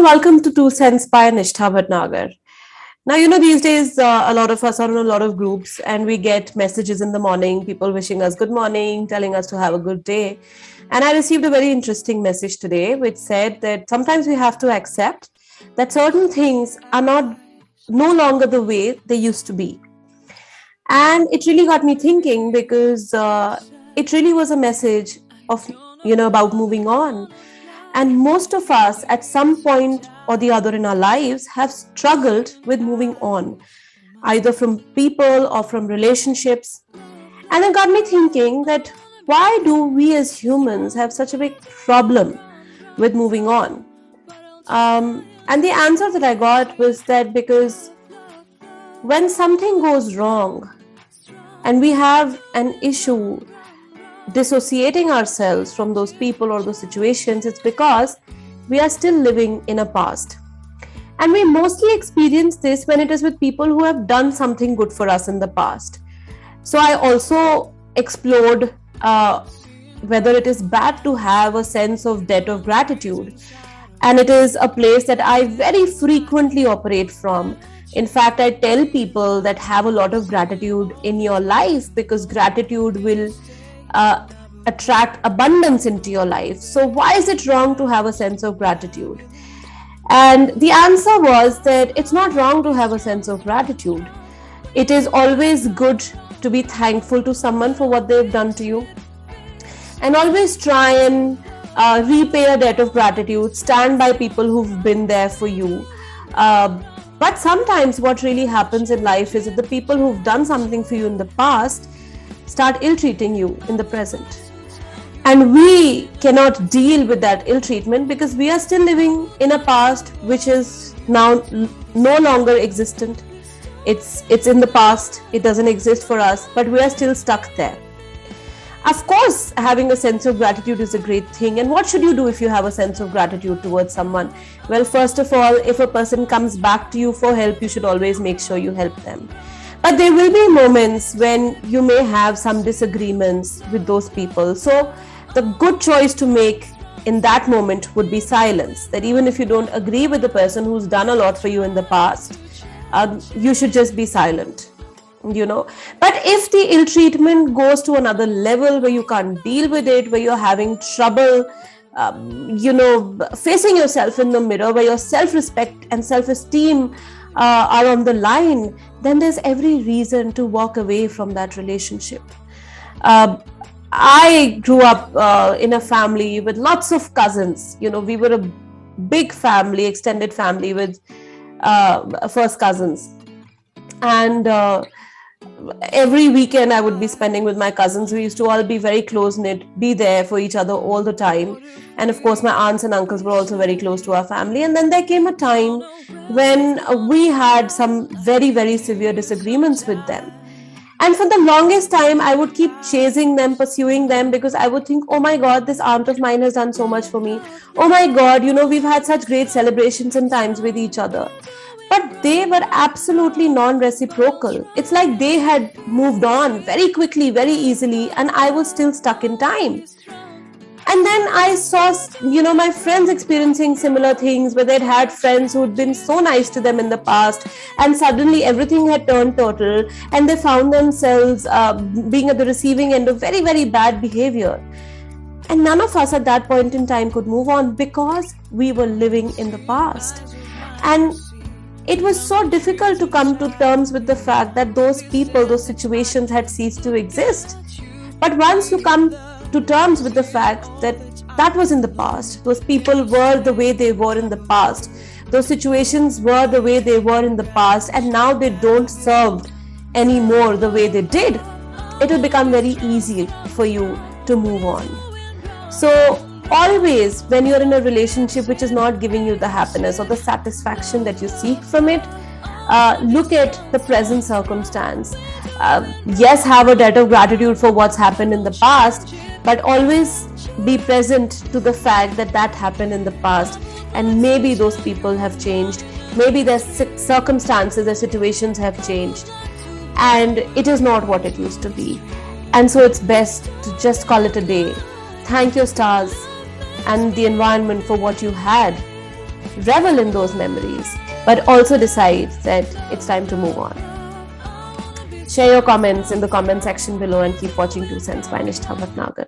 welcome to Two Cents by Nishtha Bhatnagar. Now, these days, a lot of us are in a lot of groups and we get messages in the morning, people wishing us good morning, telling us to have a good day. And I received a very interesting message today, which said that sometimes we have to accept that certain things are no longer the way they used to be. And it really got me thinking because it really was a message of, about moving on. And most of us, at some point or the other in our lives, have struggled with moving on, either from people or from relationships. And it got me thinking that why do we as humans have such a big problem with moving on? And the answer that I got was that because when something goes wrong and we have an issue dissociating ourselves from those people or those situations, it's because we are still living in a past. And we mostly experience this when it is with people who have done something good for us in the past. So I also explored whether it is bad to have a sense of debt of gratitude. And it is a place that I very frequently operate from. In fact, I tell people that have a lot of gratitude in your life because gratitude will attract abundance into your life. So why is it wrong to have a sense of gratitude? And the answer was that it's not wrong to have a sense of gratitude. It is always good to be thankful to someone for what they've done to you. And always try and repay a debt of gratitude, stand by people who've been there for you. But sometimes what really happens in life is that the people who've done something for you in the past start ill-treating you in the present. And we cannot deal with that ill-treatment because we are still living in a past which is now no longer existent. It's in the past, it doesn't exist for us, but we are still stuck there. Of course, having a sense of gratitude is a great thing. And what should you do if you have a sense of gratitude towards someone? Well, first of all, if a person comes back to you for help, you should always make sure you help them. But there will be moments when you may have some disagreements with those people. So the good choice to make in that moment would be silence. That even if you don't agree with the person who's done a lot for you in the past, you should just be silent. But if the ill treatment goes to another level where you can't deal with it, where you're having trouble facing yourself in the mirror, where your self-respect and self-esteem are on the line, then there's every reason to walk away from that relationship. I grew up in a family with lots of cousins. We were a big family, extended family with first cousins. And every weekend I would be spending with my cousins. We used to all be very close-knit, be there for each other all the time. And of course, my aunts and uncles were also very close to our family. And then there came a time when we had some very, very severe disagreements with them. And for the longest time, I would keep chasing them, pursuing them, because I would think, oh my God, this aunt of mine has done so much for me. Oh my God, we've had such great celebrations and times with each other. But they were absolutely non-reciprocal. It's like they had moved on very quickly, very easily, and I was still stuck in time. And then I saw, my friends experiencing similar things where they'd had friends who'd been so nice to them in the past, and suddenly everything had turned turtle, and they found themselves being at the receiving end of very, very bad behavior. And none of us at that point in time could move on because we were living in the past. And it was so difficult to come to terms with the fact that those people, those situations had ceased to exist. But once you come to terms with the fact that that was in the past, those people were the way they were in the past, those situations were the way they were in the past, and now they don't serve anymore the way they did, it will become very easy for you to move on. So always, when you're in a relationship which is not giving you the happiness or the satisfaction that you seek from it, look at the present circumstance. Yes, have a debt of gratitude for what's happened in the past, but always be present to the fact that that happened in the past, and maybe those people have changed, maybe their circumstances, their situations have changed, and it is not what it used to be. And so it's best to just call it a day. Thank your stars and the environment for what you had, revel in those memories, but also decide that it's time to move on. Share your comments in the comment section below and keep watching 2 Cents by Nishtha Bhatnagar.